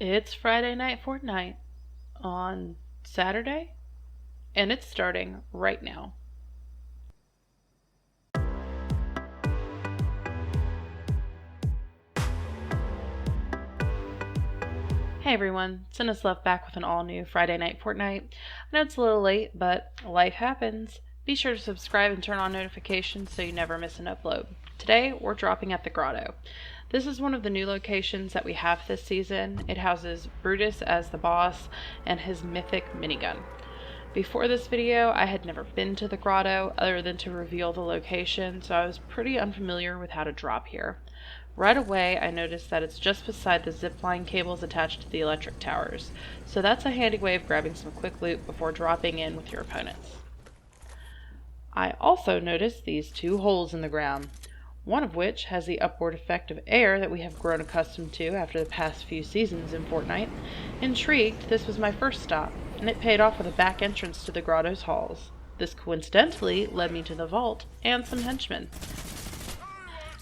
It's Friday night Fortnite on Saturday, and it's starting right now. Hey everyone, Left back with an all-new Friday night Fortnite. I know it's a little late, but life happens. Be sure to subscribe and turn on notifications so you never miss an upload. Today, we're dropping at the Grotto. This is one of the new locations that we have this season. It houses Brutus as the boss and his mythic minigun. Before this video, I had never been to the Grotto other than to reveal the location, so I was pretty unfamiliar with how to drop here. Right away, I noticed that it's just beside the zipline cables attached to the electric towers, so that's a handy way of grabbing some quick loot before dropping in with your opponents. I also noticed these two holes in the ground, one of which has the upward effect of air that we have grown accustomed to after the past few seasons in Fortnite. Intrigued, this was my first stop, and it paid off with a back entrance to the Grotto's halls. This coincidentally led me to the vault and some henchmen.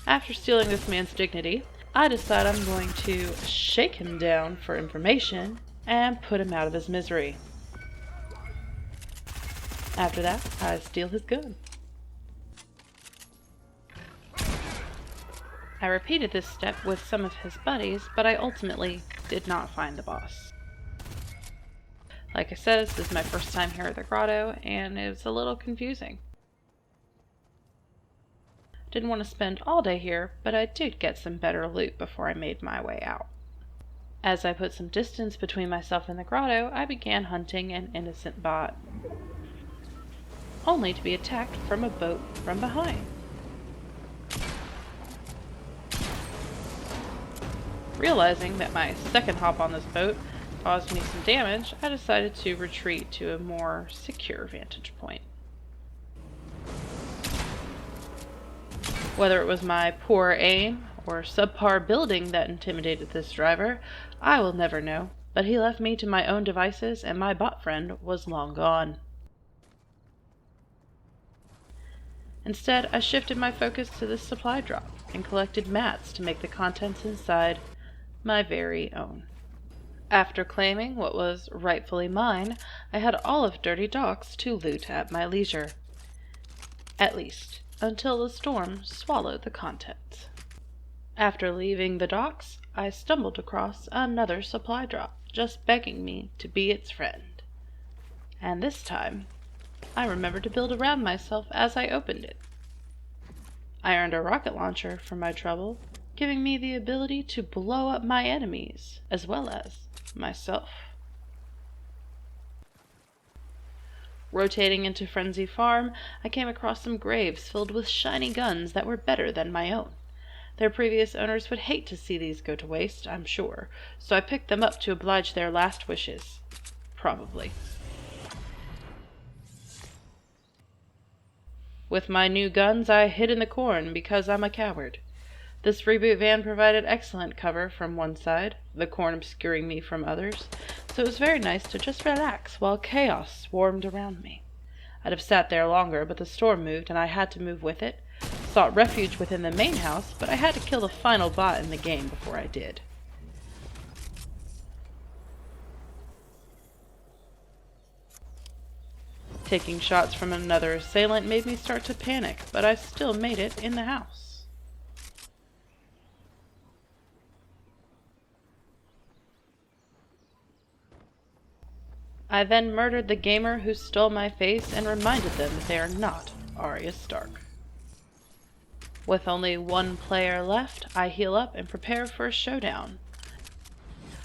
After stealing this man's dignity, I decide I'm going to shake him down for information and put him out of his misery. After that, I steal his gun. I repeated this step with some of his buddies, but I ultimately did not find the boss. Like I said, this is my first time here at the Grotto, and it was a little confusing. Didn't want to spend all day here, but I did get some better loot before I made my way out. As I put some distance between myself and the Grotto, I began hunting an innocent bot, only to be attacked from a boat from behind. Realizing that my second hop on this boat caused me some damage, I decided to retreat to a more secure vantage point. Whether it was my poor aim or subpar building that intimidated this driver, I will never know, but he left me to my own devices and my bot friend was long gone. Instead, I shifted my focus to this supply drop and collected mats to make the contents inside my very own. After claiming what was rightfully mine, I had all of Dirty Docks to loot at my leisure. At least, until the storm swallowed the contents. After leaving the docks, I stumbled across another supply drop, just begging me to be its friend. And this time, I remembered to build around myself as I opened it. I earned a rocket launcher for my trouble, giving me the ability to blow up my enemies, as well as myself. Rotating into Frenzy Farm, I came across some graves filled with shiny guns that were better than my own. Their previous owners would hate to see these go to waste, I'm sure, so I picked them up to oblige their last wishes. Probably. With my new guns, I hid in the corn because I'm a coward. This reboot van provided excellent cover from one side, the corn obscuring me from others, so it was very nice to just relax while chaos swarmed around me. I'd have sat there longer, but the storm moved and I had to move with it. Sought refuge within the main house, but I had to kill the final bot in the game before I did. Taking shots from another assailant made me start to panic, but I still made it in the house. I then murdered the gamer who stole my face and reminded them that they are not Arya Stark. With only one player left, I heal up and prepare for a showdown.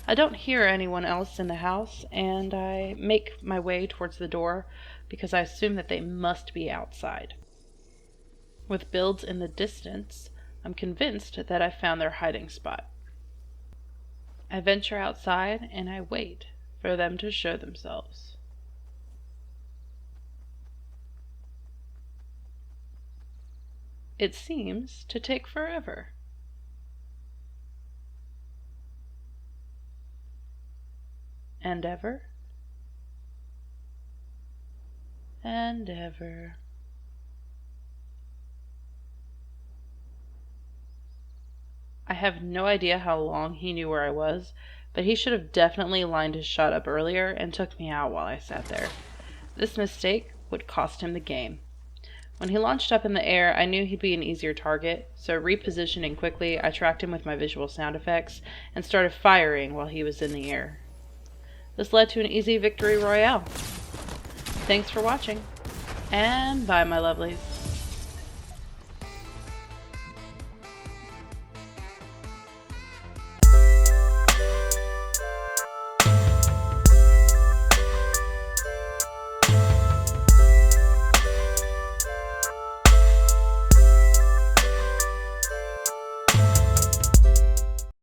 I don't hear anyone else in the house, and I make my way towards the door because I assume that they must be outside. With builds in the distance, I'm convinced that I found their hiding spot. I venture outside and I wait for them to show themselves. It seems to take forever. And ever. And ever. I have no idea how long he knew where I was, but he should have definitely lined his shot up earlier and took me out while I sat there. This mistake would cost him the game. When he launched up in the air, I knew he'd be an easier target, so repositioning quickly, I tracked him with my visual sound effects and started firing while he was in the air. This led to an easy victory royale. Thanks for watching, and bye, my lovelies.